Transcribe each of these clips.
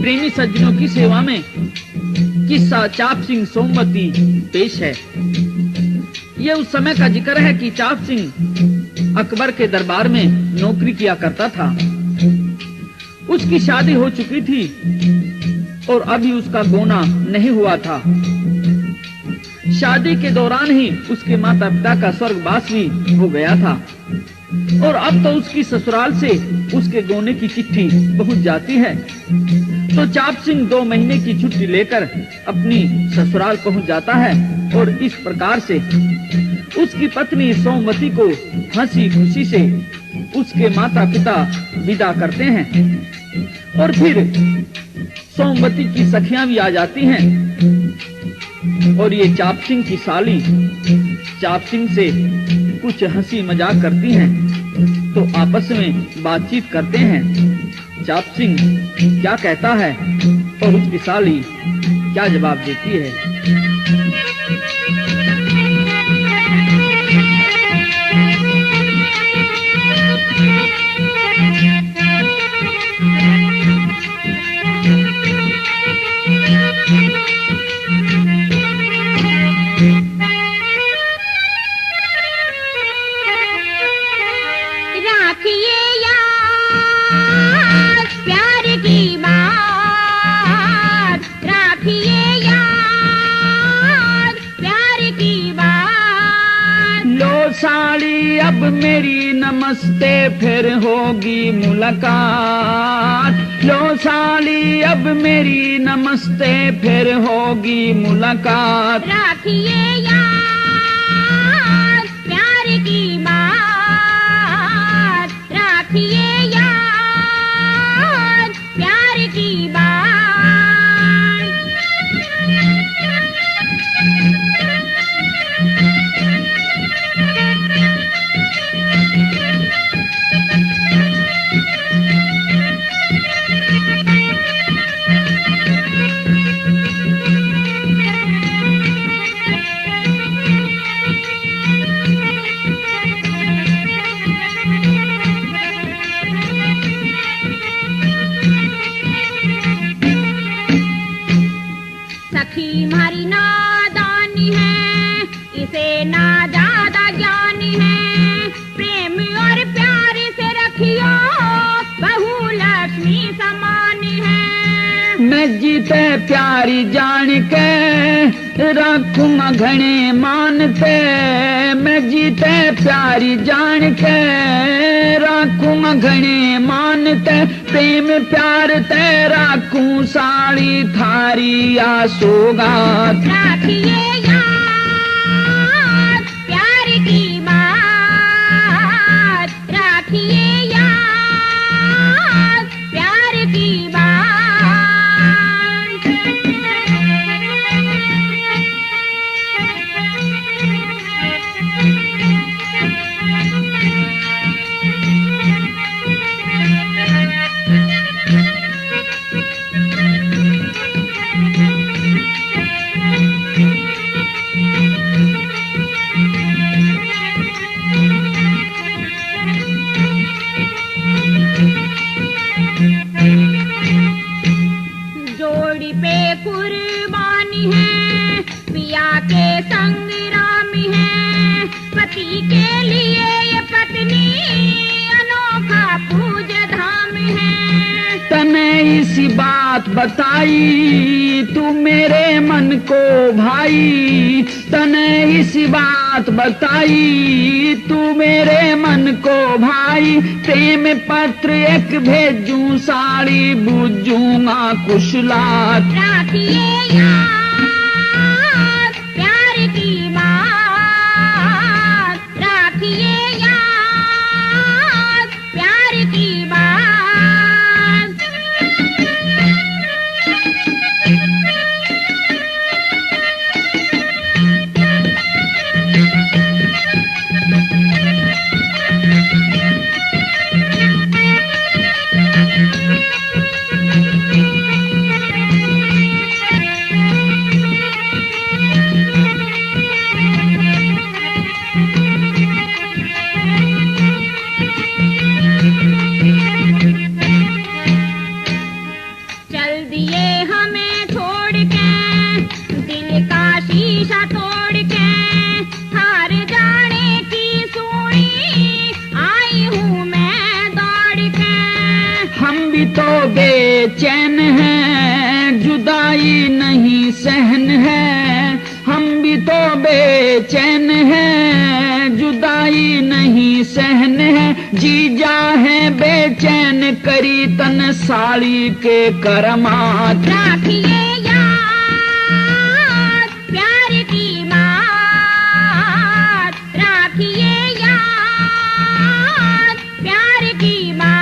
प्रेमी सज्जनों की सेवा में किस्सा चाप सिंह सोमवती पेश है। यह उस समय का जिक्र है कि चाप सिंह अकबर के दरबार में नौकरी किया करता था। उसकी शादी हो चुकी थी और अभी उसका गोना नहीं हुआ था। शादी के दौरान ही उसके माता पिता का स्वर्गवास भी हो गया था और अब तो उसकी ससुराल से उसके गोने की चिट्ठी पहुंच जाती है। तो चाप सिंह 2 महीने की छुट्टी लेकर अपनी ससुराल पहुंच जाता है और इस प्रकार से उसकी पत्नी सोमवती को हंसी खुशी से उसके माता पिता विदा करते हैं और फिर सोमवती की सखियां भी आ जाती हैं और ये चाप सिंह की साली चाप सिंह से कुछ हंसी मजाक करती हैं तो आपस में बातचीत करते हैं। चाप सिंह क्या कहता है और उसकी साली क्या जवाब देती है। अब मेरी नमस्ते फिर होगी मुलाकात। लो साली अब मेरी नमस्ते फिर होगी मुलाकात। राखिए यार प्यार की बात, राखिए यार प्यार की बात। सखी मारी नादानी है, इसे ना ज्यादा ज्ञानी है। प्रेम और प्यार से रखियो, बहू लक्ष्मी समानी है। मैं जीते प्यारी जान के रखूंगा घने मानते। मैं जीते प्यारी जान के रखूंगा घने मानते। प्रेम प्यार ते रखूं साड़ी थारी या सौगात। राखिए यार प्यार की बात, राखिए यार प्यार की बात। जोड़ी पे कुर्बानी है, पिया के संग रामी है। पति के लिए ये पत्नी अनोखा पूज्य धाम है। तने इसी बात बताई तू मेरे मन को भाई। तने इसी बात बताई तू मेरे मन को भाई। प्रेम पत्र एक भेजूं साड़ी बुझूंगा कुशलात। राखिए यार प्यार की बात, राखिए यार प्यार की बात। पिए हमें छोड़ के, दिल का शीशा तोड़ के, हार जाने की सुनी आई हूँ मैं दौड़ के। हम भी तो बेचैन हैं, जुदाई नहीं सहन है। हम भी तो बेचैन हैं, जुदाई नहीं सहन है। जीजा है बेचैन करी तन साड़ी के करमात। राखिए याद प्यार की बात, राखिए याद प्यार की बात।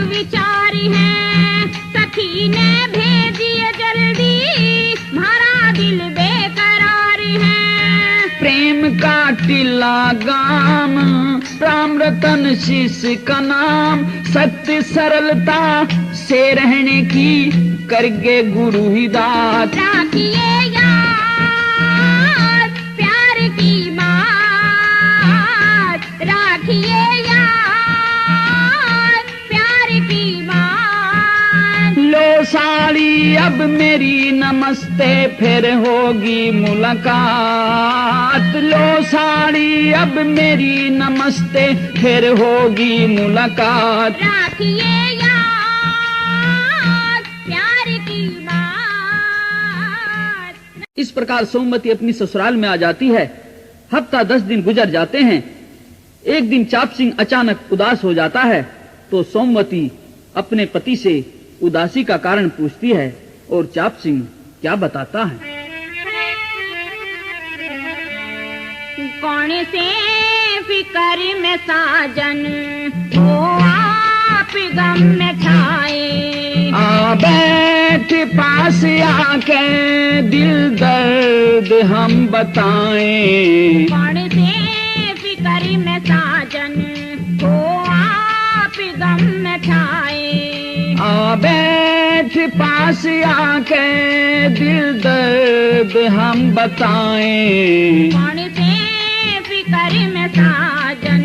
विचारी है सखी ने भेजिए जल्दी, म्हारा दिल बेकरारी है। प्रेम का टिला गाम, राम रतन शीश का नाम। सत्य सरलता से रहने की करके गुरु ही दात। राखिए याद प्यार की बात, राखिए साड़ी अब मेरी नमस्ते फिर होगी मुलाकात। लो साड़ी अब मेरी नमस्ते फिर होगी मुलाकात। राखिए याद प्यार की बात। इस प्रकार सोमवती अपनी ससुराल में आ जाती है। हफ्ता 10 दिन गुजर जाते हैं। एक दिन चाप सिंह अचानक उदास हो जाता है तो सोमवती अपने पति से उदासी का कारण पूछती है और चाप सिंह क्या बताता है। कौन से फिक्र में साजन हो आप गम में छाए। आ बैठ पास आके दिल दर्द हम बताएं। कौन से फिक्र में साजन हो आप गम में छाए। आ बैठ पास आके दिल दर्द हम बताएं। कौन से फिक्र में साजन।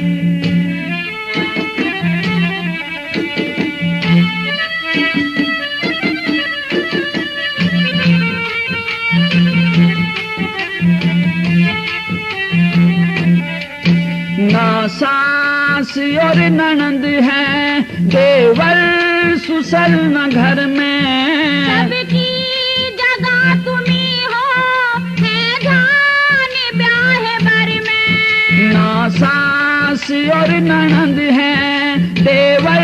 ना सास और ननंद है, देवर सुसल न घर में। सबकी जगह तुम्ही हो, है जान ब्याह भर में। ना सास और ननंद है, देवर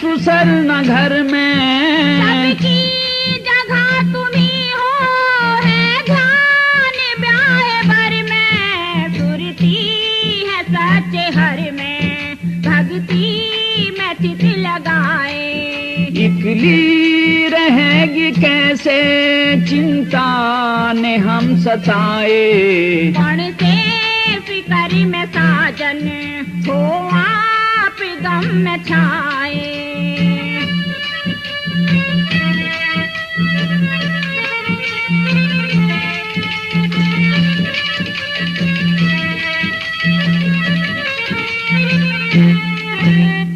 सुसल न घर में। सबकी जगह तुम्ही हो, है जान ब्याह भर में। सुरती है सच्चे हर में, भक्ति में चित लगाए। इकली रहेगी कैसे चिंता ने हम सताए। कौन से फिक्र में साजन हो आप गम में छाए।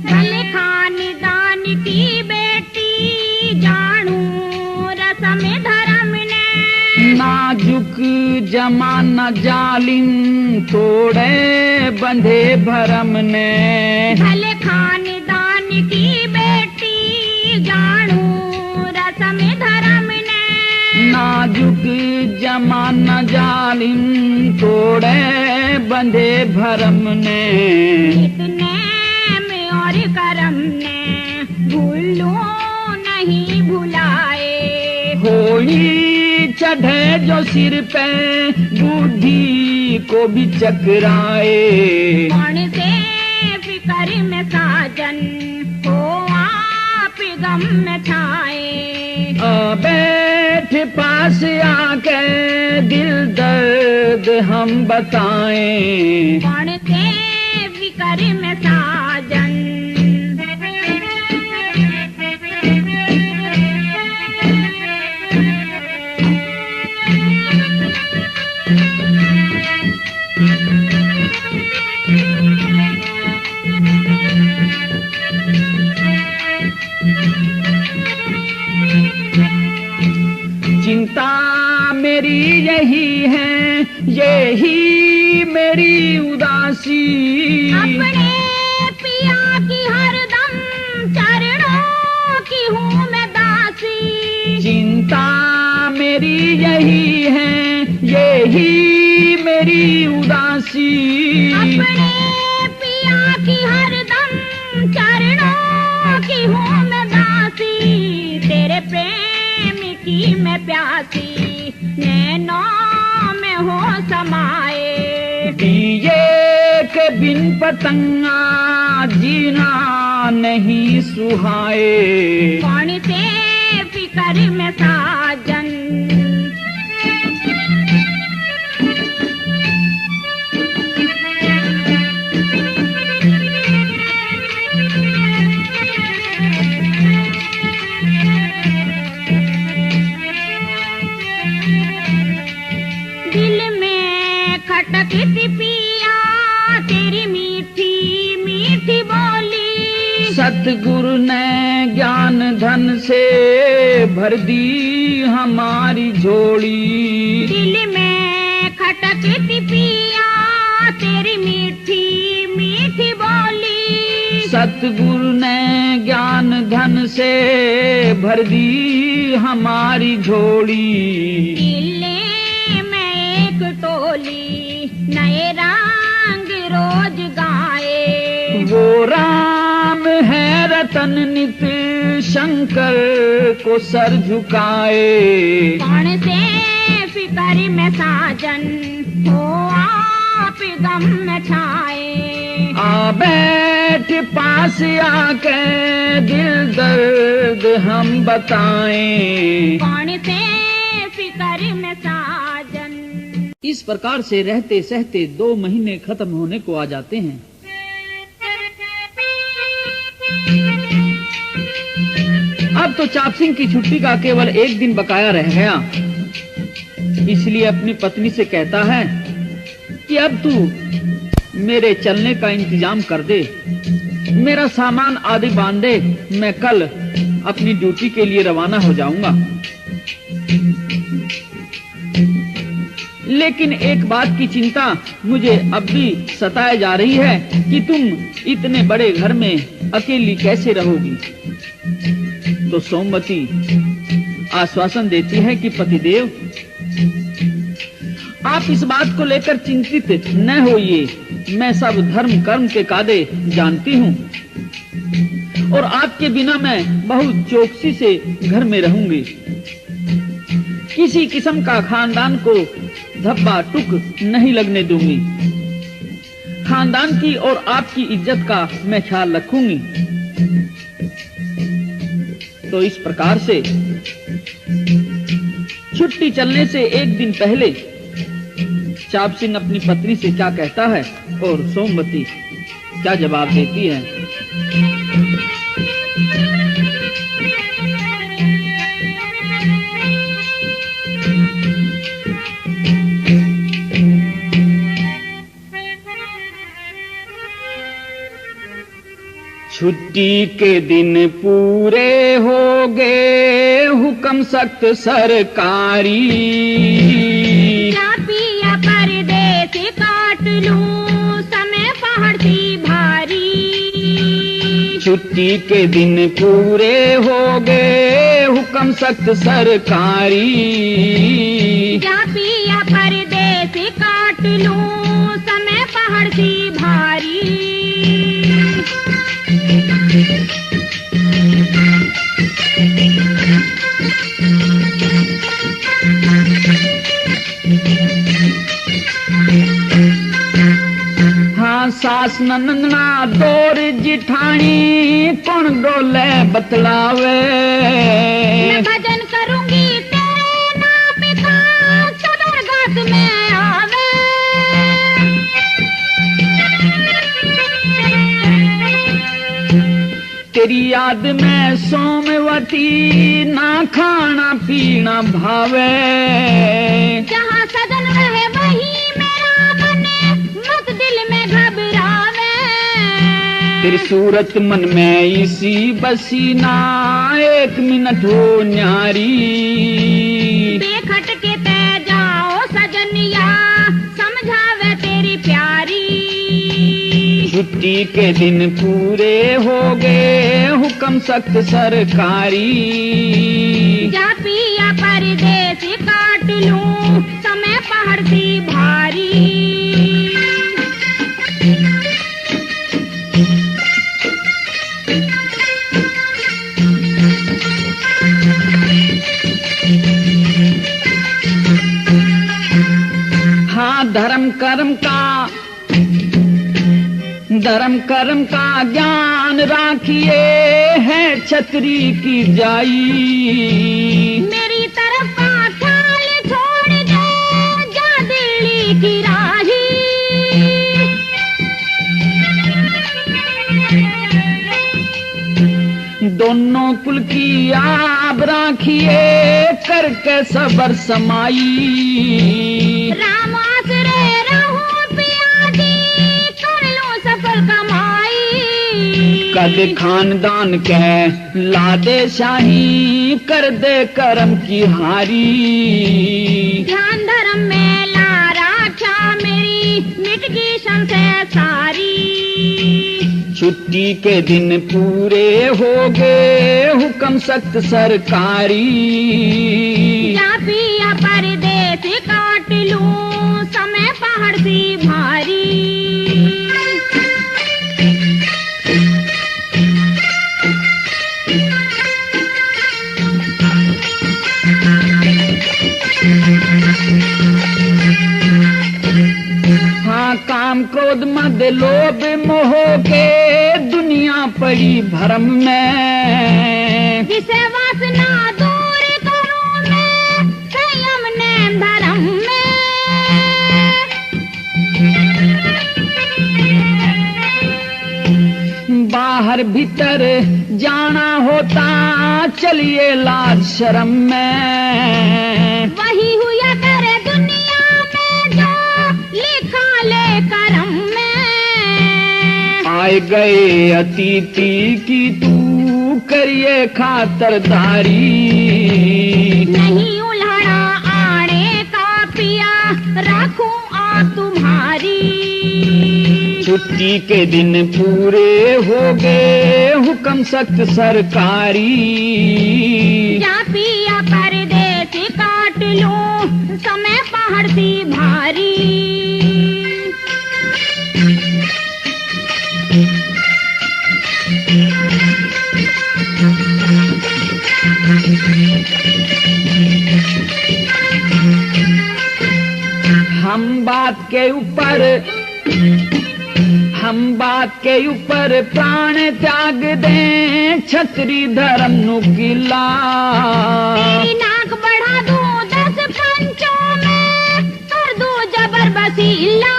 भले खानदान की बेटी जानू रस्म धर्म ने। नाजुक जमाना जालिम तोड़े बंधे भरम ने। भले खानदान की बेटी जानू रस्म धर्म ने। नाजुक जमाना जालिम तोड़े बंधे भरम ने। इतने में और करम ने भूलो नहीं भुलाए। होई चढ़े जो सिर पे बुद्धि को भी चकराए। कौन से फिकर में साजन हो आप गम में छाए। बैठ पास आके दिल दर्द हम बताएं। कौन से फिकर में साजन। चिंता मेरी यही है, यही मेरी उदासी। अपने पिया की हरदम चरणों की हूँ मैं दासी। चिंता मेरी यही है, यही मेरी उदासी। अपने पिया की हरदम चरणों की हूँ मैं दासी। तेरे प्रेम की मैं प्यासी, नैनों में हो समाए। दिए के बिन पतंगा जीना नहीं सुहाए। कौन से फिकर में साजन। दिल में खटकती पिया तेरी मीठी मीठी बोली। सतगुरु ने ज्ञान धन से भर दी हमारी झोली। दिल में खटकती पिया तेरी मीठी मीठी बोली। सतगुरु ने ज्ञान धन से भर दी हमारी झोली। दिले में एक टोली नए रंग रोज गाए। वो राम है रतन नित शंकर को सर झुकाए। कौन से फिकर में साजन हो आप गम में छाए। आ बैठ पास आके दिल दर्द हम बताएं। कौन से फिकर में साजन। इस प्रकार से रहते सहते 2 महीने खत्म होने को आ जाते हैं। अब तो चाप सिंह की छुट्टी का केवल 1 दिन बकाया रह गया। इसलिए अपनी पत्नी से कहता है कि अब तू मेरे चलने का इंतजाम कर दे, मेरा सामान आदि बांध दे, मैं कल अपनी ड्यूटी के लिए रवाना हो जाऊंगा। लेकिन एक बात की चिंता मुझे अब भी सताए जा रही है कि तुम इतने बड़े घर में अकेली कैसे रहोगी। तो सोमवती आश्वासन देती है कि पतिदेव, आप इस बात को लेकर चिंतित न होइए, मैं सब धर्म कर्म के कायदे जानती हूँ और आपके बिना मैं बहुत चौकसी से घर में रहूंगी। किसी किस्म का खानदान को धब्बा टुक नहीं लगने दूंगी। खानदान की और आपकी इज्जत का मैं ख्याल रखूंगी। तो इस प्रकार से छुट्टी चलने से 1 दिन पहले चाप सिंह अपनी पत्नी से क्या कहता है और सोमवती क्या जवाब देती है। छुट्टी के दिन पूरे हो गए, हुक्म सख्त सरकारी। क्या पिया परदेस काट लूं, समय पहाड़ सी भारी। छुट्टी के दिन पूरे हो गए, हुक्म सख्त सरकारी। क्या पिया परदेस काट लूं, समय पहाड़ सी भारी। सास ननना दौर जिठानी कौन डोले बतलावे। मैं भजन करूंगी तेरे नाम का सदर गात में आवे। तेरी याद में सोमवती ना खाना पीना भावे। जहाँ सजन रहे वही मेरा मन मत दिल में घबरावे। तेरी सूरत मन में इसी बसी ना एक मिनट हो न्यारी। बेखट के ते जाओ सजनिया समझावे तेरी प्यारी। छुट्टी के दिन पूरे हो गए हुक्म सख्त सरकारी। जा पिया परदेसी काट लूं समय पहाड़ सी भारी। हाँ धर्म कर्म का ज्ञान राखिए है छतरी की जाई। मेरी तरफ का ख्याल छोड़ दे जा दिल्ली की राही। दोनों कुल की आब राखिए करके सबर समाई। राम आसरे रहूं पिया जी कर लो सफल कमाई। कद खानदान के लादे शाही कर दे कर्म की हारी। ध्यान धर्म में ला राखा मेरी मिट गई संशय सारी। छुट्टी के दिन पूरे हो गए हुक्म सख्त सरकारी। जा पिया परदेसी काट लूं समय पहाड़ सी भारी। हाँ काम क्रोध मद लोभ मोह के दुनिया पड़ी भरम में। जिसे वासना दूर करूं मैं संयम नेम धर्म में। बाहर भीतर जाना होता चलिए लाज शर्म में। वही हुआ करे दुनिया में जो लिखा ले करम में। आए गए अतिथि की तू करिए खातरदारी। नहीं उल्हड़ा आने का पिया रखूं आ तुम्हारी। छुट्टी के दिन पूरे हो गए हुक्म सख्त सरकारी। जा पिया परदेसी काट लूं समय पहाड़ सी भारी। हम बात के ऊपर प्राण त्याग दें छतरी धर्म नुकिला। तेरी नाक बढ़ा दूं 10 पंचों में कर दूं जबर बसीला।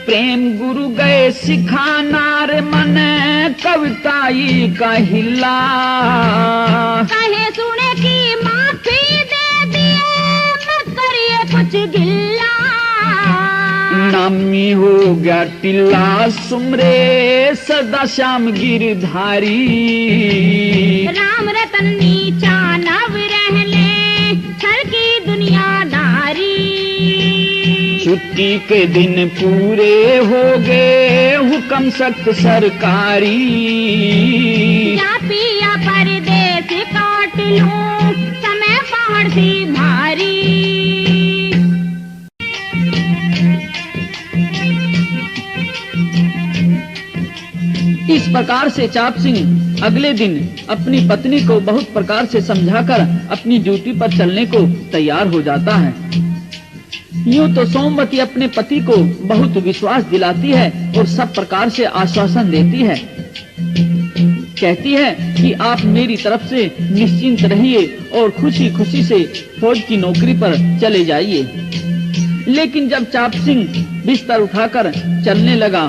प्रेम गुरु गए सिखानार मन कविताई का हिला। कहे सुने की माफी दे दिए मत करिए कुछ गिल्ला। नामी हो गया टिल्ला सुमरे सदा श्याम गिरधारी। राम रतन नीचा नव रह ले छल की दुनियादारी। छुट्टी के दिन पूरे हो गए हुक्म सख्त सरकारी। जा पिया परदेस काट लूं समय पहाड़ सी भारी। इस प्रकार से चाप सिंह अगले दिन अपनी पत्नी को बहुत प्रकार से समझाकर अपनी ड्यूटी पर चलने को तैयार हो जाता है। यूं तो सोमवती अपने पति को बहुत विश्वास दिलाती है और सब प्रकार से आश्वासन देती है। कहती है कि आप मेरी तरफ से निश्चिंत रहिए और खुशी खुशी से फौज की नौकरी पर चले जाइए। लेकिन जब चाप सिंह बिस्तर उठाकर चलने लगा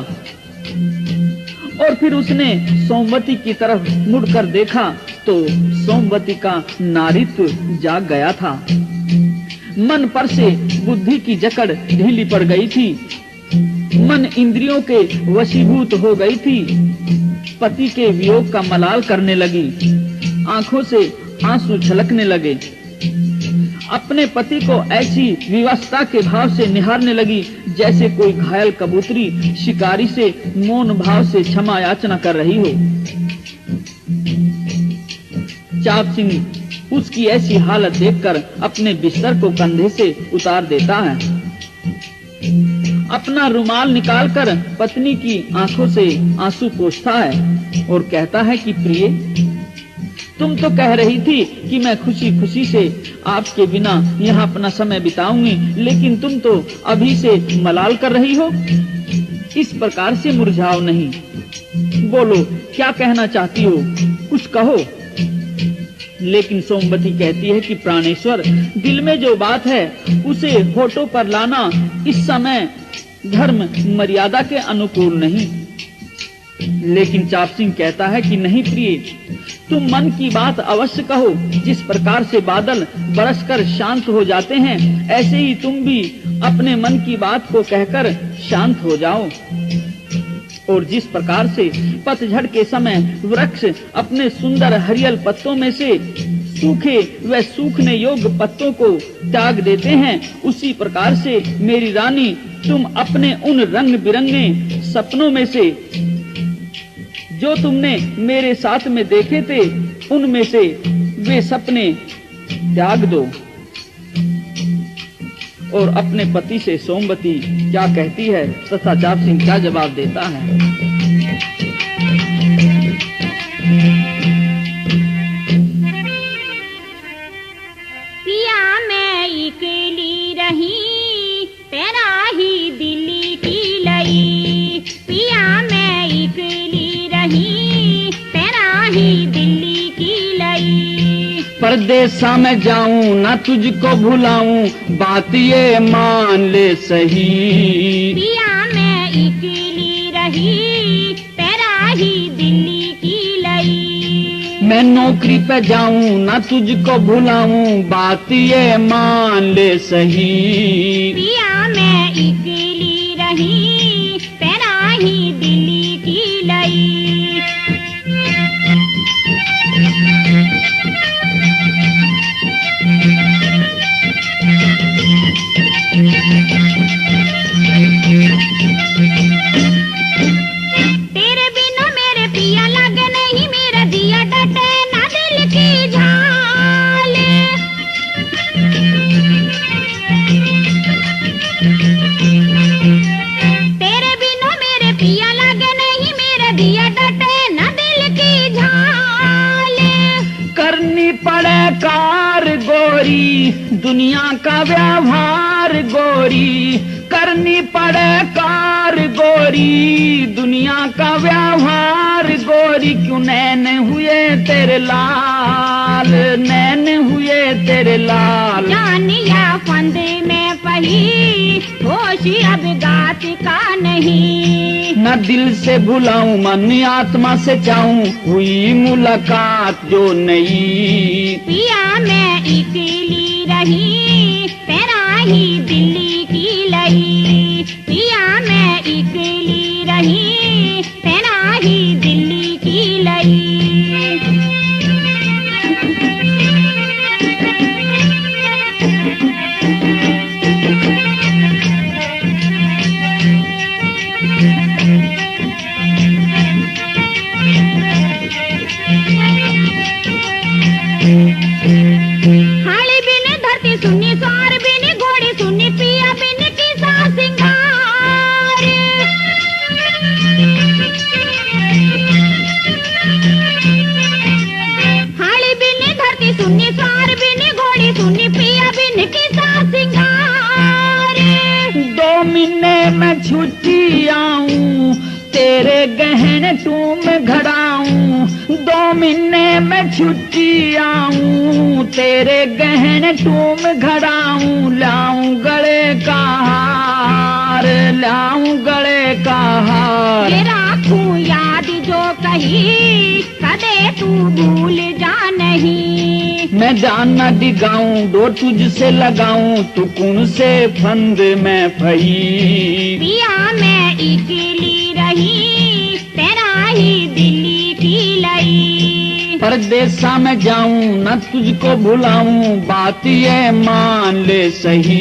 और फिर उसने सोमवती की तरफ मुड़कर देखा तो सोमवती का नारीत्व जाग गया था। मन पर से बुद्धि की जकड़ ढीली पड़ गई थी। मन इंद्रियों के वशीभूत हो गई थी। पति के वियोग का मलाल करने लगी। आंखों से आंसू छलकने लगे। अपने पति को ऐसी विवशता के भाव से निहारने लगी जैसे कोई घायल कबूतरी शिकारी से मौन भाव से क्षमा याचना कर रही हो। चाप सिंह उसकी ऐसी हालत देखकर अपने बिस्तर को कंधे से उतार देता है। अपना रुमाल निकालकर पत्नी की आंखों से आंसू पोंछता है और कहता है कि प्रिय, तुम तो कह रही थी कि मैं खुशी खुशी से आपके बिना यहाँ अपना समय बिताऊंगी, लेकिन तुम तो अभी से मलाल कर रही हो। इस प्रकार से मुरझाओ नहीं। बोलो, क्या कहना चाहती हो? कुछ कहो। लेकिन सोमवती कहती है कि प्राणेश्वर, दिल में जो बात है उसे होठों पर लाना इस समय धर्म मर्यादा के अनुकूल नहीं। लेकिन चाप सिंह कहता है कि नहीं प्रिय, तुम मन की बात अवश्य कहो। जिस प्रकार से बादल बरसकर शांत हो जाते हैं, ऐसे ही तुम भी अपने मन की बात को कहकर शांत हो जाओ। और जिस प्रकार से पतझड़ के समय वृक्ष अपने सुंदर हरियल पत्तों में से सूखे व सूखने योग्य पत्तों को त्याग देते हैं, उसी प्रकार से मेरी रानी, तुम अपने उन रंग बिरंगे सपनों में से जो तुमने मेरे साथ में देखे थे, उनमें से वे सपने त्याग दो। और अपने पति से सोमवती क्या कहती है तथा चाप सिंह क्या जवाब देता है। पिया मैं अकेली रही, तेरा ही दिल की लई। पिया मैं अकेली रही, तेरा ही दिल की लई। परदेसा में जाऊं ना तुझको भुलाऊं, बात ये मान ले सही। पिया मैं अकेली रही, तेरा ही दिल की लई। मैं नौकरी पे जाऊं ना तुझको भुलाऊं, बात ये मान ले सही। पिया मैं अकेली रही, तेरा ही दिल की लई। तेरे बिना मेरे पिया लगे नहीं, मेरा दिया डटे ना दिल की झाल। तेरे बिना मेरे पिया लगे नहीं, मेरा दिया डटे ना दिल की झाल। करनी पड़े कार गोरी दुनिया का व्यवहार गोरी, करनी पड़े कार गोरी दुनिया का व्यवहार गोरी। क्यों नैन हुए तेरे लाल, नैन हुए तेरे लाल। जानिया फंदे में पही, होश अब गात का नहीं। न दिल से भुलाऊं मन आत्मा से चाहूं, हुई मुलाकात जो नई। पिया मैं अकेली रही, तेरा ही दिल की लई। पिया मैं अकेली रही, तेरा ही दिल की लई। हाली बिन धरती सुनी, सार बिन घोड़ी सुनी, पिया बिन किसा सिंगार। छुट्टी आऊं, तेरे गहने टूम घड़ाऊं, लाऊं गले का हार, लाऊं गले का हार। ये राखूं याद जो कही, कदे तू भूल जा नहीं। मैं जान न डिगाऊं, डोर तुझसे लगाऊं, तू कौन से फंद में फही। पिया मैं अकेली रही, तेरा ही दिल्ली की लई। परदेसा में जाऊं, न तुझको भुलाऊं, बात ये मान ले सही।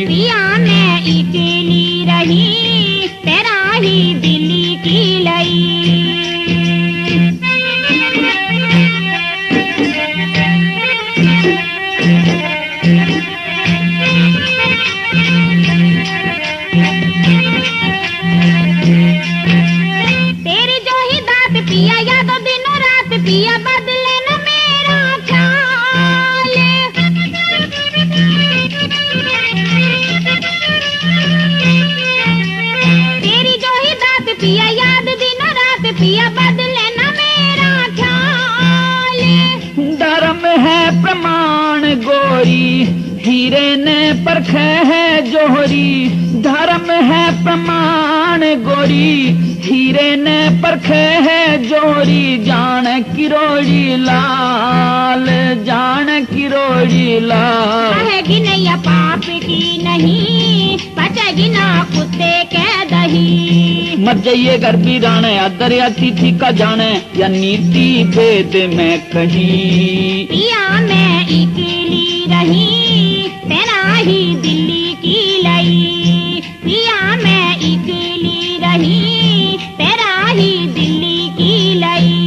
पिया मैं अकेली रही, तेरा ही दिल्ली की लई। तेरी जो ही दात पिया, यादों दिनों रात पिया, बदले न मेरा ख्याल। तेरी जो ही दात पिया, याद दिनों रात पिया, बदले न मेरा ख्याल। धर्म है प्रमाण गोरी, हीरे ने परखे है जोहरी। धर्म है प्रमाण गोरी, हीरे ने परखे है जोहरी। जान किरोड़ी लाल, जान किरोड़ी लाल। कहेगी नैया पाप की नहीं, बचेगी ना कुत्ते के दही। मर जाइए घर भी राणे, दरिया तिथि का जाने, या नीति भेद में कही। पिया मैं अकेली रही, तेरा ही दिल्ली की लई। पिया मैं अकेली रही, तेरा ही दिल्ली की लई।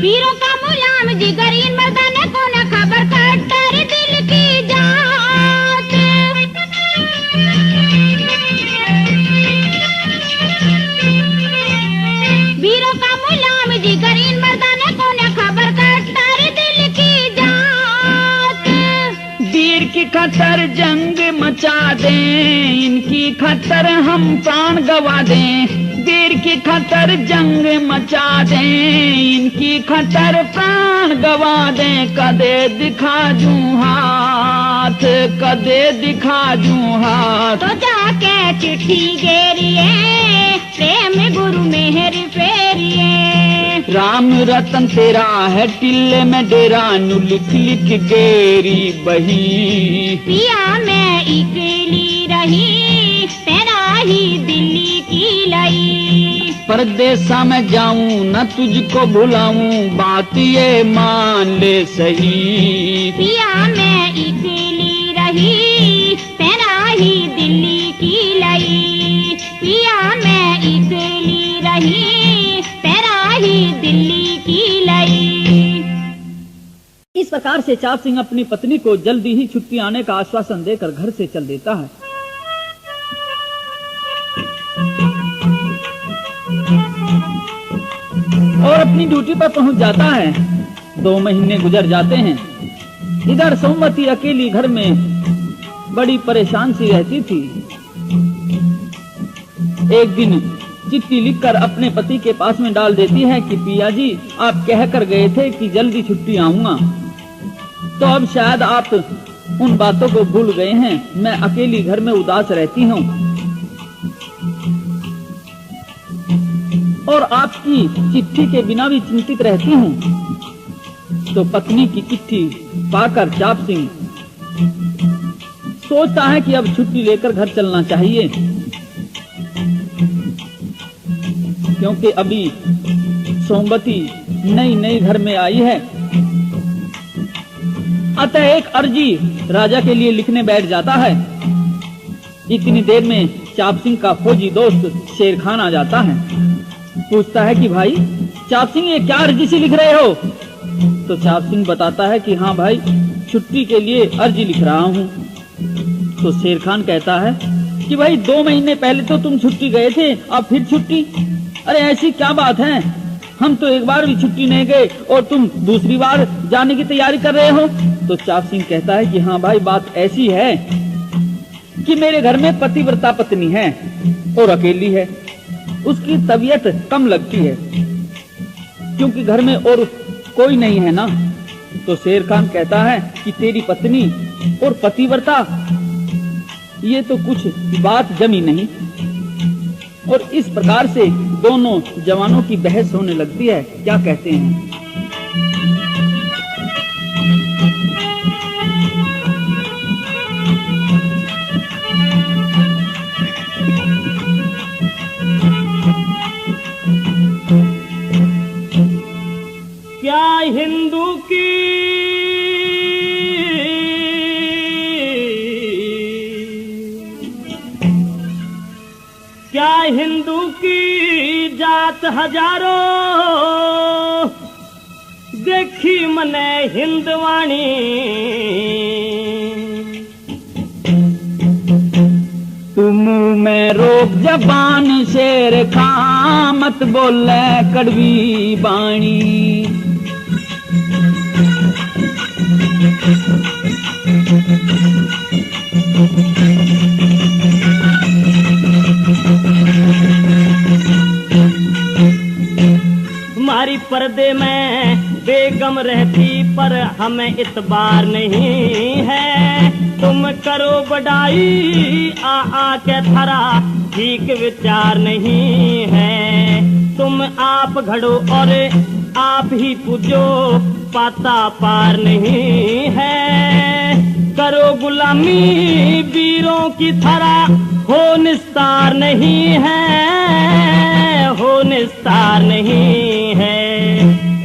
वीरों का मुलाम जिगर, इन मर्दाने को न खबर, कट्टर दिल की जात। वीरों का मुलाम जिगर, इन मर्दाने को न खबर, कट्टर दिल की जात। वीर की खतर जंग मचा दें, इनकी खतर हम प्राण गवा दें। वीर की खतर जंग मचा दें, इनकी खतर प्राण गवा दें। कदे दिखा दूं हाथ, कदे दिखा दूं हाथ। तो जाके चिट्ठी गेरिए, प्रेम गुरु मेहर फेरिए। राम रतन तेरा है टिल्ले में डेरा, नु लिख लिख गेरी बही। पिया मैं अकेली रही, तेरा ही दिल्ली की लई। परदेसा में जाऊं, न तुझको भुलाऊं, बात ये मान ले सही। पिया मैं अकेली रही, तेरा ही दिल्ली की लई। पिया मैं अकेली रही, तेरा ही दिल्ली की लई। इस प्रकार से चाप सिंह अपनी पत्नी को जल्दी ही छुट्टी आने का आश्वासन देकर घर से चल देता है। और अपनी ड्यूटी पर पहुंच जाता है। 2 महीने गुजर जाते हैं। इधर सोमवती अकेली घर में बड़ी परेशान सी रहती थी। एक दिन चिट्ठी लिखकर अपने पति के पास में डाल देती है कि पिया जी, आप कह कर गए थे कि जल्दी छुट्टी आऊंगा, तो अब शायद आप उन बातों को भूल गए हैं। मैं अकेली घर में उदास रहती हूँ और आपकी चिट्ठी के बिना भी चिंतित रहती हूँ। तो पत्नी की चिट्ठी पाकर चाप सिंह सोचता है कि अब छुट्टी लेकर घर चलना चाहिए, क्योंकि अभी सोमवती नई नई घर में आई है। अतः एक अर्जी राजा के लिए लिखने बैठ जाता है। इतनी देर में चाप सिंह का फौजी दोस्त शेर खान आ जाता है। पूछता है कि भाई चाप सिंह, ये क्या अर्जी सी लिख रहे हो? तो चाप सिंह बताता है कि हाँ भाई, छुट्टी के लिए अर्जी लिख रहा हूँ। तो शेर खान कहता है कि भाई 2 महीने पहले तो तुम छुट्टी गए थे, अब फिर छुट्टी? अरे ऐसी क्या बात है? हम तो एक बार भी छुट्टी नहीं गए और तुम दूसरी बार जाने की तैयारी कर रहे हो। तो चाप सिंह कहता है कि हाँ भाई, बात ऐसी है कि मेरे घर में पतिव्रता पत्नी है और अकेली है, उसकी तबीयत कम लगती है क्योंकि घर में और कोई नहीं है ना। तो शेर खान कहता है कि तेरी पत्नी और पतिव्रता ये तो कुछ बात जमी नहीं। और इस प्रकार से दोनों जवानों की बहस होने लगती है। क्या कहते हैं? क्या हिंदू की जात हजारों, देखी मने हिंदवाणी। तुम में रोक जबान शेर खां, मत बोले कड़वी बाणी। हमारी पर्दे में बेगम रहती पर हमें इतबार नहीं है। तुम करो बड़ाई आ के थरा, ठीक विचार नहीं है। तुम आप घड़ो और आप ही पूजो, पाता पार नहीं है। करो गुलामी वीरों की थरा, हो निस्तार नहीं है, हो निस्तार नहीं है।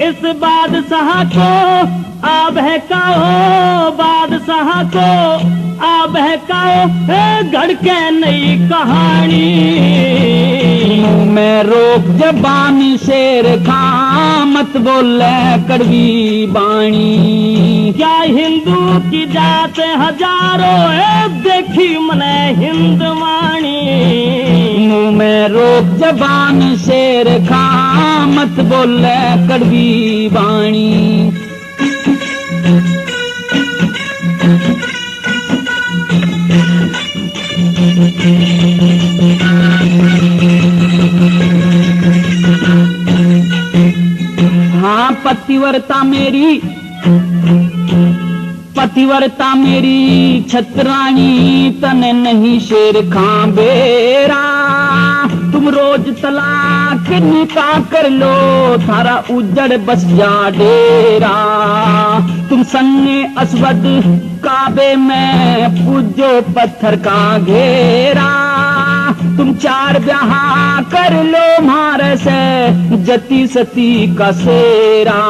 इस बादशाह को आ बहकाओ, बादशाह को आ बहकाओ, गढ़ के नई कहानी। मैं रोक जबान शेर खां, मत बोले कड़वी बाणी। क्या हिंदू की जात हजारों, देखी मने हिंदवाणी। मैं रोक जबान शेर खां, मत बोले कड़वी बाणी। हाँ पतिव्रता मेरी, पतिव्रता मेरी छतरानी, तने नहीं शेर खां बेरा। तुम रोज तलाक निकाह कर लो, थारा उजड़ बस जा डेरा। तुम सन्ने असवद काबे में पूजो पत्थर का घेरा। तुम चार ब्याह कर लो मारे से, जती सती का सेरा।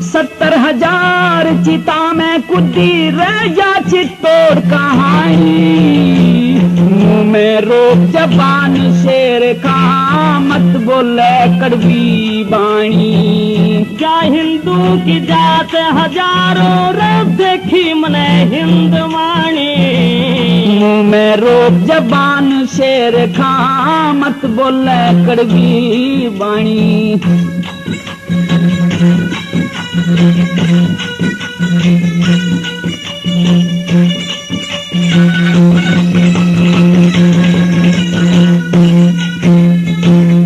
70,000 चिता में कुदी रह जा चित्तौड़ कहानी। मुंह में रोक जबान शेर खां, मत बोले कड़वी बाणी। क्या हिंदू की जात हजारों, रब देखी मने हिंदवाणी। मुंह में रोक जबान शेर खां, मत बोले कड़वी बाणी।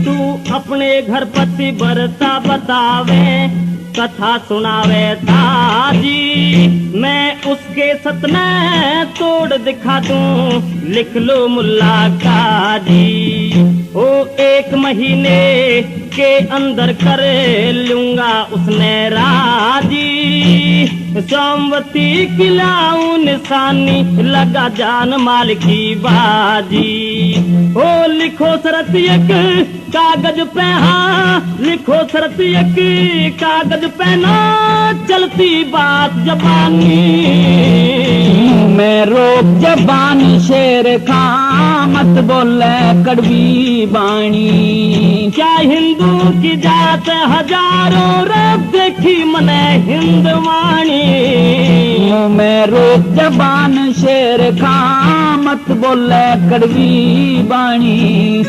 तू अपने घर पति बरता बतावे, कथा सुनावे ताजी। मैं उसके सतने तोड़ दिखा दूं, लिख लो मुल्ला काजी। ओ 1 महीने के अंदर कर लूंगा उसने राजी। सोमवती खिलाऊं निशानी, लगा जान माल की बाजी। ओ लिखो शरत एक कागज पे, हाँ लिखो शरत एक कागज पे, ना चलती बात जबानी। मैं रोक जबान शेर खां, मत बोले कड़वी बाणी। क्या हिंदू की जात हजारों, रब देखी मने हिंदवाणी। मैं रोक जबान शेर खां, मत बोले कड़वी बाणी।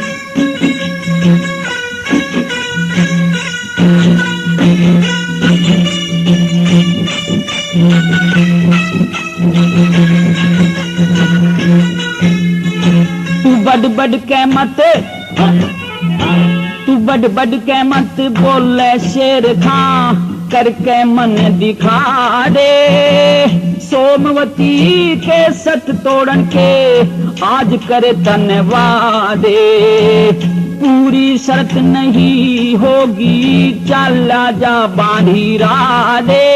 तू बड़ के मत, तू बड़ के मत बोले शेर खां, करके मन दिखा दे। सोमवती के सत तोड़न के आज करे धन्यवादे। पूरी शर्त नहीं होगी चला जा बांधी राधे।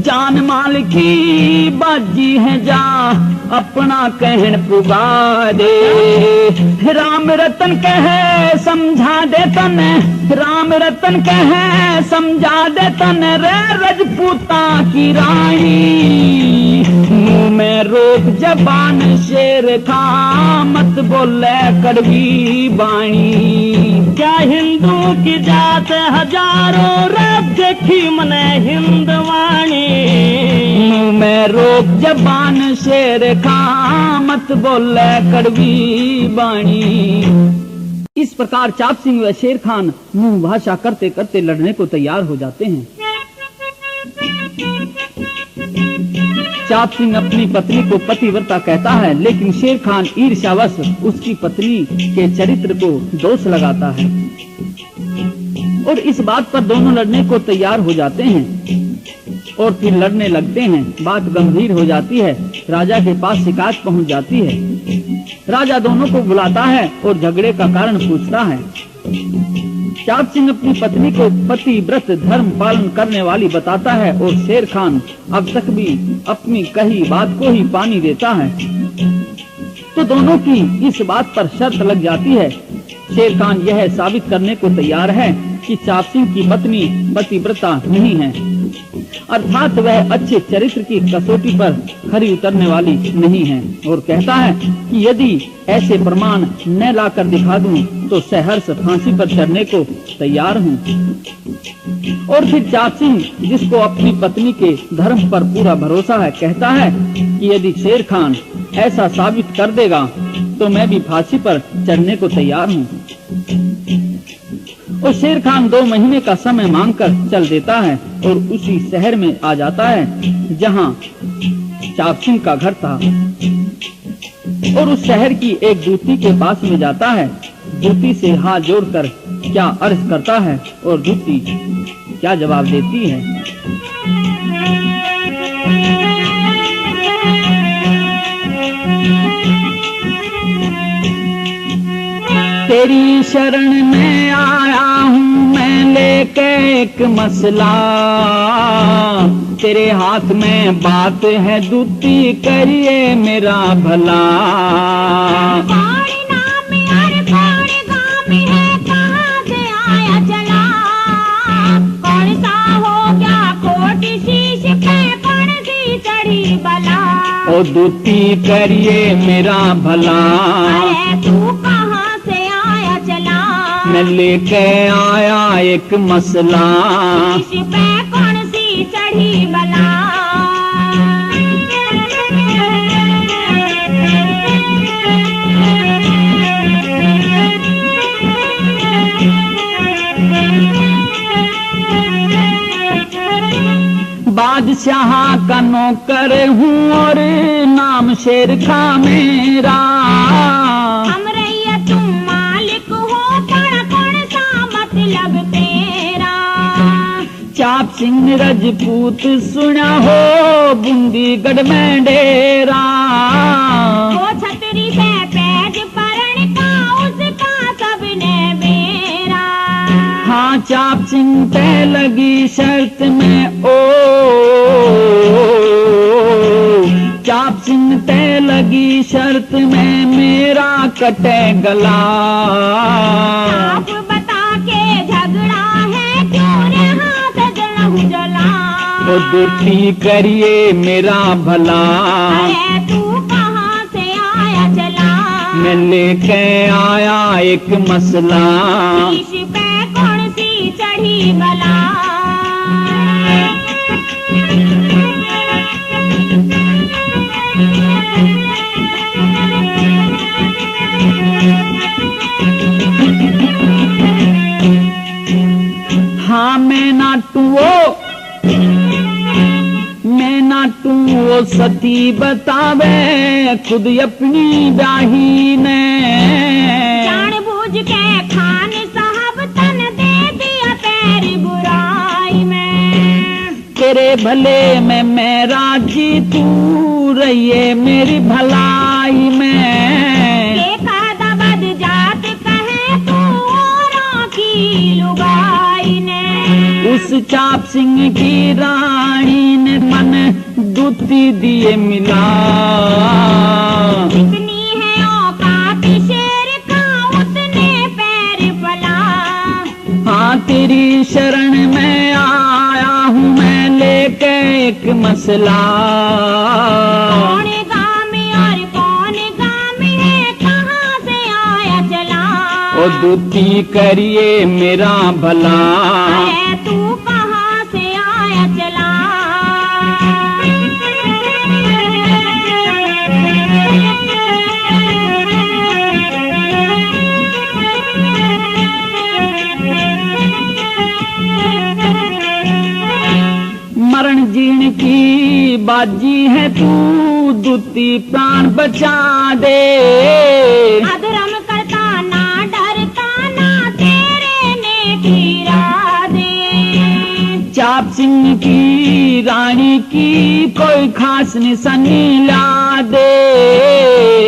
जान माल की बाजी है जा अपना कहन पुगा दे। राम रतन कहे समझा दे तन, राम रतन कहे समझा दे तन रे रजपूता की रानी। मुंह में रोक जबान शेर खां, मत बोले कड़वी बाणी। क्या हिंदू की जात हजारों रब देखी मने हिंदवाणी। मुंह में रोक जबान शेर खां, मत बोले कड़वी बाणी। इस प्रकार चाप सिंह व शेर खान मुंह भाषा करते करते लड़ने को तैयार हो जाते हैं। चाप सिंह अपनी पत्नी को पतिव्रता कहता है, लेकिन शेर खान ईर्ष्यावश उसकी पत्नी के चरित्र को दोष लगाता है और इस बात पर दोनों लड़ने को तैयार हो जाते हैं और फिर लड़ने लगते हैं। बात गंभीर हो जाती है, राजा के पास शिकायत पहुंच जाती है। राजा दोनों को बुलाता है और झगड़े का कारण पूछता है। चाप सिंह अपनी पत्नी को पतिव्रत धर्म पालन करने वाली बताता है और शेर खान अब तक भी अपनी कही बात को ही पानी देता है। तो दोनों की इस बात पर शर्त लग जाती है। शेर खान यह साबित करने को तैयार है कि चाप सिंह की पत्नी पतिव्रता नहीं है, अर्थात वह अच्छे चरित्र की कसौटी पर खरी उतरने वाली नहीं है, और कहता है कि यदि ऐसे प्रमाण न लाकर दिखा दूं तो सहर्ष फांसी पर चढ़ने को तैयार हूं। और फिर चाप सिंह, जिसको अपनी पत्नी के धर्म पर पूरा भरोसा है, कहता है कि यदि शेर खान ऐसा साबित कर देगा तो मैं भी फांसी पर चढ़ने को तैयार हूं। और शेर खान 2 महीने का समय मांगकर चल देता है और उसी शहर में आ जाता है जहां चाप सिंह का घर था, और उस शहर की एक दूती के पास में जाता है। दूती से हाथ जोड़कर क्या अर्ज करता है और दूती क्या जवाब देती है। तेरी शरण में आया हूँ मैं लेके एक मसला, तेरे हाथ में बात है दूती करिए मेरा भला। कौन नाम और कौन गाम है, कहाँ से आया चला। कौन सा हो गया खोट शीश पे, कौन सी चढ़ी बला। ओ दूती करिए मेरा भला, अरे तू कहाँ से आया चला। मैं लेके आया एक मसला। शीश पे कौन सी चढ़ी बला। बादशाह का नौकर हूँ और नाम शेर खां मेरा। हम रैया तुम मालिक हो, पर कौन सा मतलब तेरा। चाप सिंह रजपूत सुना हो, बूंदीगढ़ में डेरा। वो छतरी से पैज परण का, उसका सबने मेरा। हाँ चाप सिंह तय लगी शर्त में, ओ चाप सिंह तय लगी शर्त में मेरा कटे गला। आप बता के झगड़ा है, क्यों रे हाथ जलहु जला। ओ दूती करिए मेरा भला, अरे तू कहाँ से आया चला। मैं लेके आया एक मसला। शीश पे कौन सी चढ़ी बला। हाँ मैं नाटुओ तू वो सती बतावे खुद अपनी ब्याही ने। जानबूझ के खान साहब तन दे दिया तेरी बुराई में। तेरे भले में मैं राजी, तू रहिए मेरी भलाई में। बेकायदा बद जात कहे तू औरों की लुगाई ने। उस चाप सिंह की रानी ने मन दूती दिए मिला। जितनी है औकात शेर का उतने पैर फैला। हाँ तेरी शरण में आया हूँ मैं लेके एक मसला। कौन गामी और कौन गामी है कहाँ से आया चला। ओ दूती करिए मेरा भला। अरे तू कहाँ से आया चला। मरण जीण की बाजी है तू, दूती प्राण बचा दे। अधर्म करता ना डरता ना तेरे ने गिरा दे। चाप सिंह की रानी की कोई खास निशानी ला दे।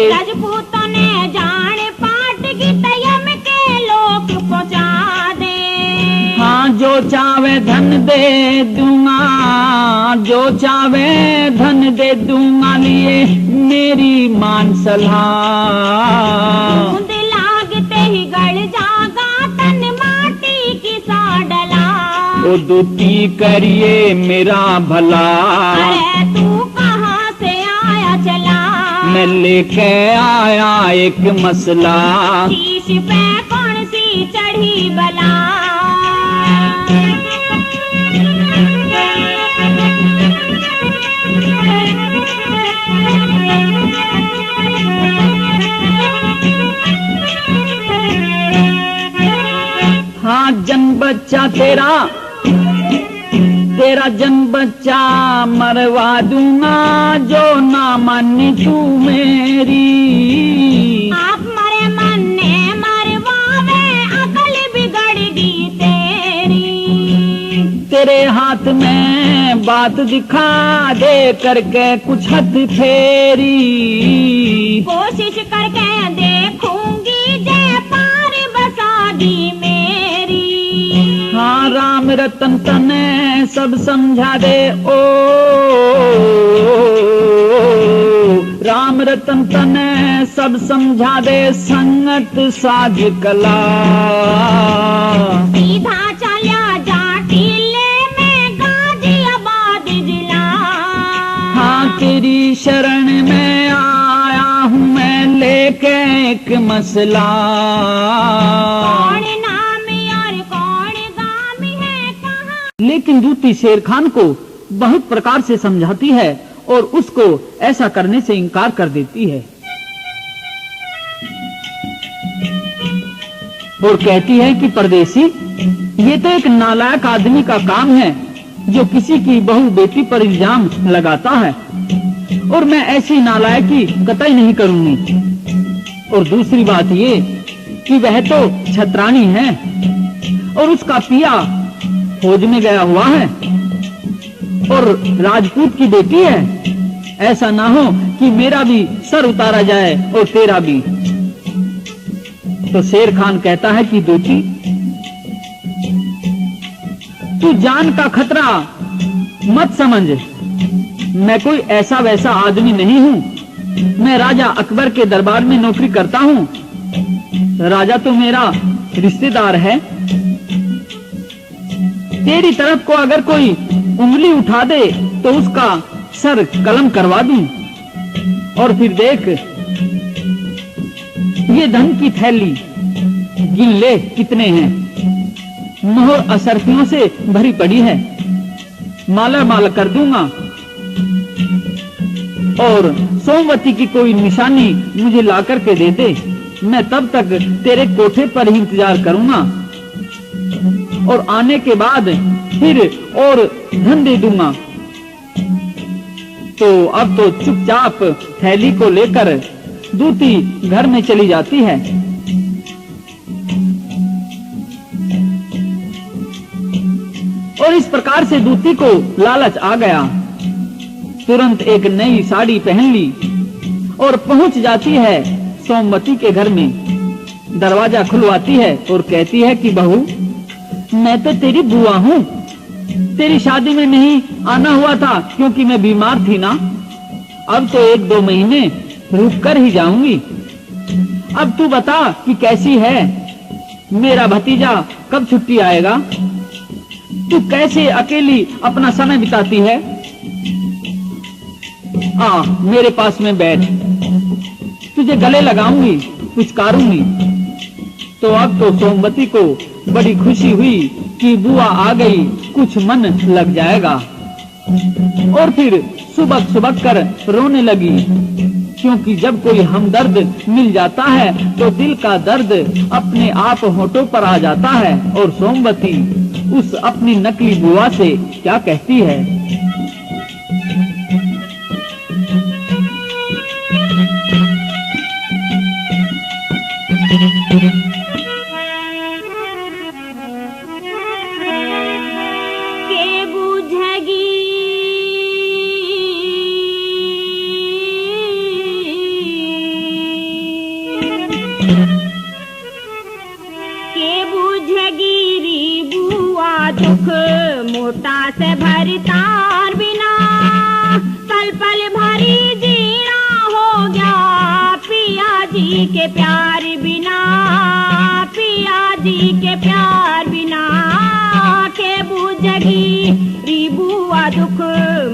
राजपूतों ने जान पाट की तयम के लोग पहुंचा दे। हाँ जो चावे धन दे दूंगा, जो चावे धन दे दूंगा लिए मेरी मान सलाह। बूंद लागते ही गड़ जागा तन माटी की सा डला। ओ दूती करिए मेरा भला। अरे तू कहाँ से आया चला। मैं लेके आया एक मसला। शीश पे कौन सी चढ़ी बला। हाँ जन बच्चा तेरा, तेरा जन बच्चा मरवा दूंगा जो ना मानी तू मेरी। आप मरे मन ने मरवावे अकल बिगड़गी तेरी। तेरे हाथ में बात दिखा दे करके कुछ हद फेरी। कोशिश करके देखूंगी जय पार बसा दी मेरी। हाँ राम रतन तने सब समझा दे ओ, राम रतन तने सब समझा दे संगत साज कला। सीधा चला जा टीले में गाजियाबाद जिला। हाँ तेरी शरण में आया हूँ मैं लेके एक मसला। कौन नामी और कौन गामी है कहाँ। लेकिन दूती शेर खान को बहुत प्रकार से समझाती है और उसको ऐसा करने से इनकार कर देती है और कहती है कि परदेसी, ये तो एक नालायक आदमी का काम है जो किसी की बहू बेटी पर इल्जाम लगाता है और मैं ऐसी नालायकी कतई नहीं करूंगी। और दूसरी बात ये कि वह तो छतरानी है और उसका पिया फौज में गया हुआ है और राजपूत की बेटी है। ऐसा ना हो कि मेरा भी सर उतारा जाए और तेरा भी। तो शेर खान कहता है कि दूती, तू जान का खतरा मत समझ। मैं कोई ऐसा वैसा आदमी नहीं हूँ। मैं राजा अकबर के दरबार में नौकरी करता हूँ। राजा तो मेरा रिश्तेदार है। तेरी तरफ को अगर कोई उंगली उठा दे तो उसका सर कलम करवा दूं। और फिर देख, ये धन की थैली गिन ले कितने हैं। मोहर असरफियों से भरी पड़ी है। माला माला कर दूंगा और सोमवती की कोई निशानी मुझे ला करके दे दे। मैं तब तक तेरे कोठे पर ही इंतजार करूंगा और आने के बाद फिर और धन दे दूंगा। तो अब तो चुपचाप थैली को लेकर दूती घर में चली जाती है। और इस प्रकार से दूती को लालच आ गया। तुरंत एक नई साड़ी पहन ली और पहुंच जाती है सोमवती के घर में। दरवाजा खुलवाती है और कहती है कि बहू, मैं तो तेरी बुआ हूँ, तेरी शादी में नहीं आना हुआ था क्योंकि मैं बीमार थी ना। अब तो 1-2 महीने रुक कर ही जाऊंगी। अब तू बता कि कैसी है, मेरा भतीजा कब छुट्टी आएगा, तू कैसे अकेली अपना समय बिताती है। मेरे पास में बैठ, तुझे गले लगाऊंगी, पुचकारूंगी। तो अब तो सोमवती को बड़ी खुशी हुई कि बुआ आ गई, कुछ मन लग जाएगा। और फिर सुबह सुबह कर रोने लगी, क्योंकि जब कोई हमदर्द मिल जाता है तो दिल का दर्द अपने आप होठों पर आ जाता है। और सोमवती उस अपनी नकली बुआ से क्या कहती है। दुख मोटा से भरतार बिना, पल पल भरी जीना हो गया पिया जी के प्यार बिना, पिया जी के प्यार बिना। के बुझगी री बुआ दुख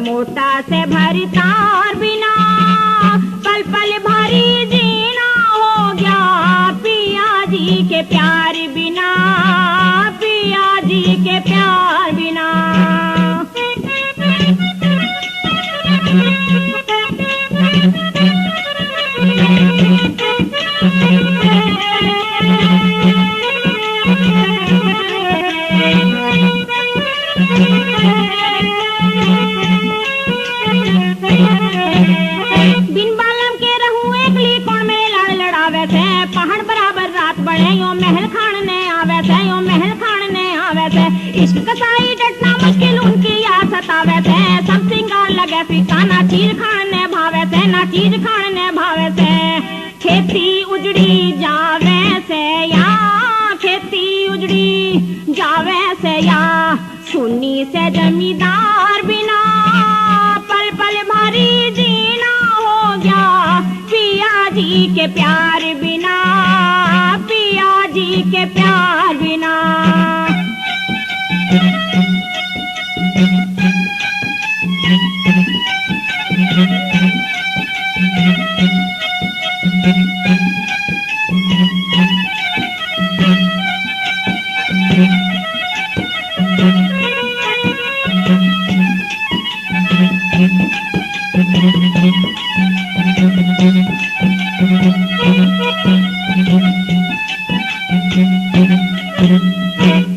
मोटा से भरतार बिना, पल पल भरी जीना हो गया पिया जी के प्यार बिना, पिया जी के प्यार बिना। बिन बालम के रहूं एकली कौन में लड़ लड़ावे थे, पहाड़ बराबर रात बढ़े यो महल खान ने आवे थे, यो महल खान ने आवे थे। इश्क कसाई डटना मुश्किल उनकी या सतावे थे, सब सिंगार लगे फीका ना चीज खान ने भावे थे, ना चीज खान ने भावे थे। खेती उजड़ी जावे से या, खेती उजड़ी जावे से या, सुन्नी से जमींदार बिना, पल पल भारी जीना हो गया पिया जी के प्यार बिना, पिया जी के प्यार बिना।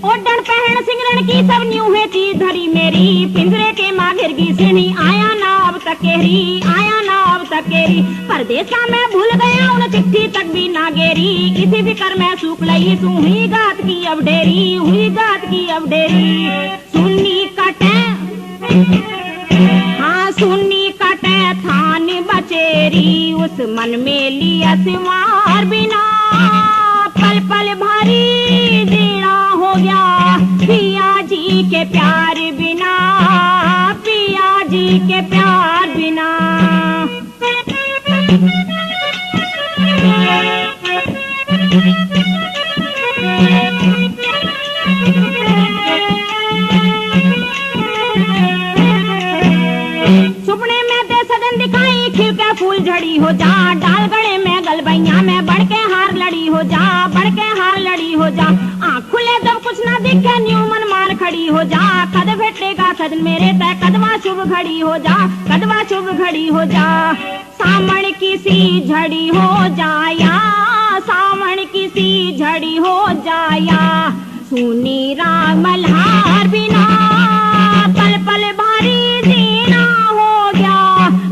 ओडन पहन सिंगरण की सब न्यू है चीज धरी मेरी, पिंजरे के माघिर की सीढ़ी आया ना अब तकेरी, आया ना अब तकेरी। परदेसा में भूल गया उन चिट्ठी तक भी ना गेरी, इसी फिकर में सूख लई सू हुई गात की अब डेरी, हुई गात की अब डेरी। सुन्नी कटे हाँ सुन्नी कटे थान बचेरी, उस मन में लिया सिवार बिना, पल पल भारी जीना हो गया पिया जी के प्यार बिना, पिया जी के प्यार बिना। सुपने में दे सदन दिखाई खिल के फूल झड़ी हो जा, डाल गड़े में गलबैया में बढ़ के हार लड़ी हो जा, बढ़ के हार लड़ी हो जा। आँख खुले जब कुछ ना दिखे न्यू मन मार खड़ी हो जा, कद भेटेगा सजन मेरे तय कदवा शुभ घड़ी हो जा, कदवा शुभ घड़ी हो जा। सावण की सी झड़ी हो जाया, सावण की सी झड़ी हो जाया, सुनी राग मल्हार बिना, पल पल भारी जीना हो गया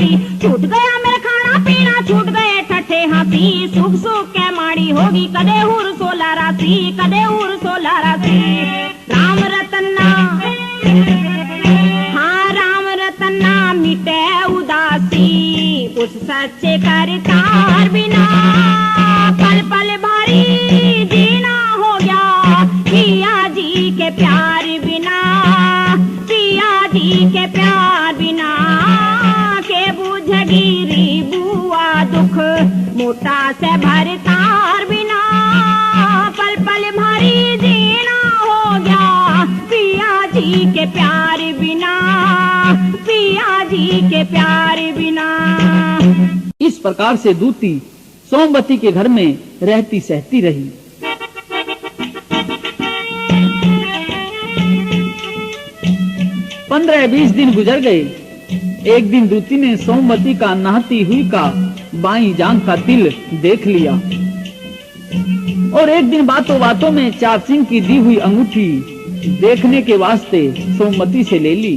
बाती। छूट गया मेरा खाना पीना, छूट गए ठट्ठे हंसी, सुख सुख के माड़ी होगी कदे हुर 16 राशि, कदे हुर 16 राशि। राम रतना, हाँ राम रतना मिटे उदासी, उस सच्चे करतार बिना पल पल भारी जीना हो गया, पिया जी के प्यार बिना, पिया जी के प्यार बिना के बुझगिरी बुआ दुख, मोटा से भरतार बिना पल पल भारी जीना हो गया, पिया जी के प्यार बिना, पिया जी के प्यार बिना। इस प्रकार से दूती सोमवती के घर में रहती सहती रही। पंद्रह 20 दिन गुजर गए। एक दिन दूती ने सोमवती का नहाती हुई का बाईं जांघ का तिल देख लिया और एक दिन बातों बातों में चाप सिंह की दी हुई अंगूठी देखने के वास्ते सोमवती से ले ली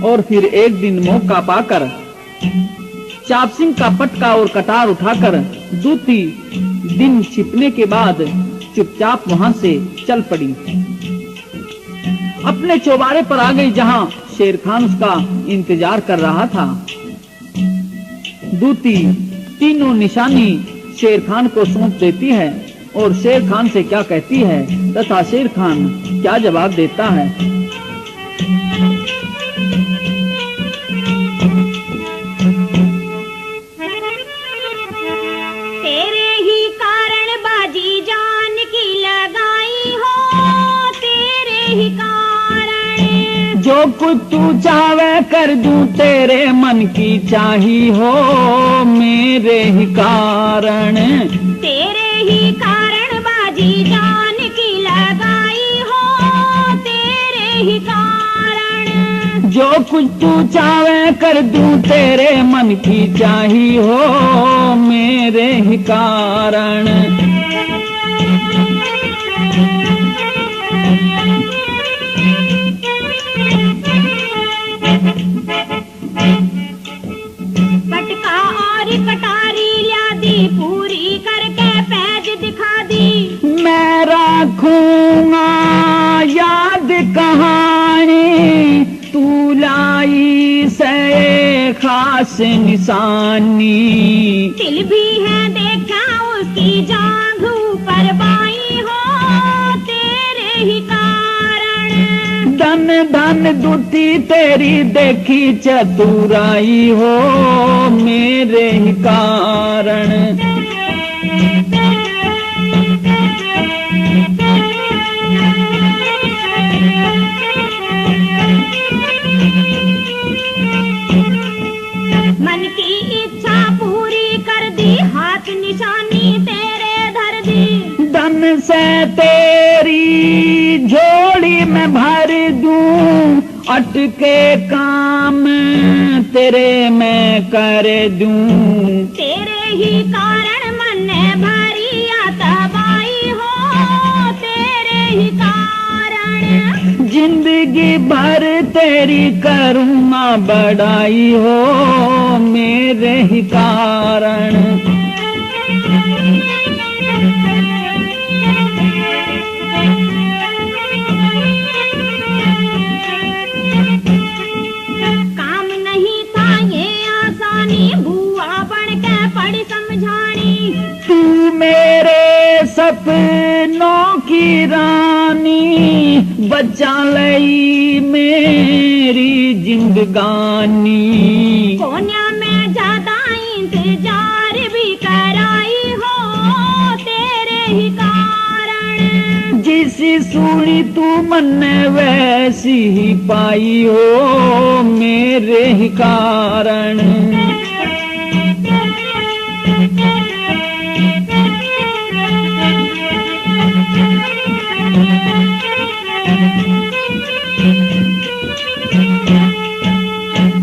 और फिर एक दिन मौका पाकर चाप सिंह का पटका और कटार उठाकर दूती दिन छिपने के बाद चुपचाप वहां से चल पड़ी। अपने चौबारे पर आ गई जहां शेर खान उसका इंतजार कर रहा था। दूती तीनों निशानी शेर खान को सौंप देती है और शेर खान से क्या कहती है तथा शेर खान क्या जवाब देता है। तेरे ही कारण बाजी जान की लगाई हो, तेरे ही कारण जो कुछ तू चाहे कर दूं, तेरे मन की चाही हो मेरे ही कारण, तेरे ही कारण बाजी जान की लगाई हो, तेरे ही कारण जो कुछ तू चाहे कर दूं, तेरे मन की चाही हो मेरे ही कारण। पटका और कटारी ल्यादी पूरी करके पैज दिखा दी, मैं रखूंगा याद कहानी, तू लाई से खास निशानी, तिल भी है देखा उसकी जांघ ऊपर बाई हो, तेरे ही कारण धन धन दूती तेरी देखी चतुराई हो मेरे ही कारण। मन की इच्छा पूरी कर दी, हाथ निशानी तेरे धर दी, धन से तेरी झोली में भर दूं, अटके काम तेरे मैं कर दूं, तेरे ही कारण मन भरी तबाही हो, तेरे ही कारण जिंदगी भर तेरी करूँगा बड़ाई हो मेरे ही कारण। काम नहीं था ये आसानी, बुआ बन के पड़ी समझानी, तू मेरे सपनों की रानी, बचा लई मेरी जिंदगानी, कोन्या में ज्यादा इंतजार भी कराई हो, तेरे ही कारण जिस सुनी तू मन वैसी ही पाई हो मेरे ही कारण।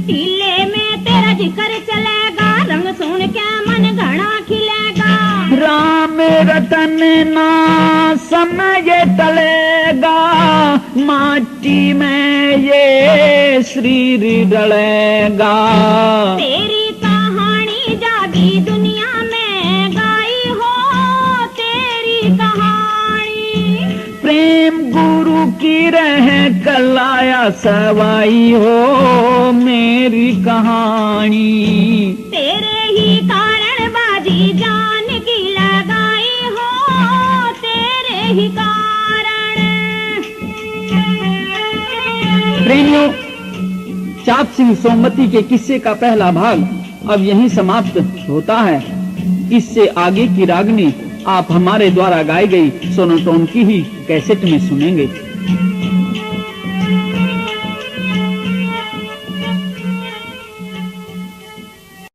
टीले में तेरा जिक्र चलेगा, रंग सुन के मन घना खिलेगा, राम रतन ना समय टलेगा, माटी में ये शरीर डलेगा। तेरी कहानी जागी दुनिया में गाई हो, तेरी कहानी प्रेम गुरु की रह कल आया सवाई हो मेरी कहानी। तेरे ही कारण बाजी जान की लगाई हो, तेरे ही कारण। प्रेमियों, चाप सिंह सोमवती के किस्से का पहला भाग अब यहीं समाप्त होता है। इससे आगे की रागनी आप हमारे द्वारा गाई गई सोनोटोन की ही कैसेट में सुनेंगे।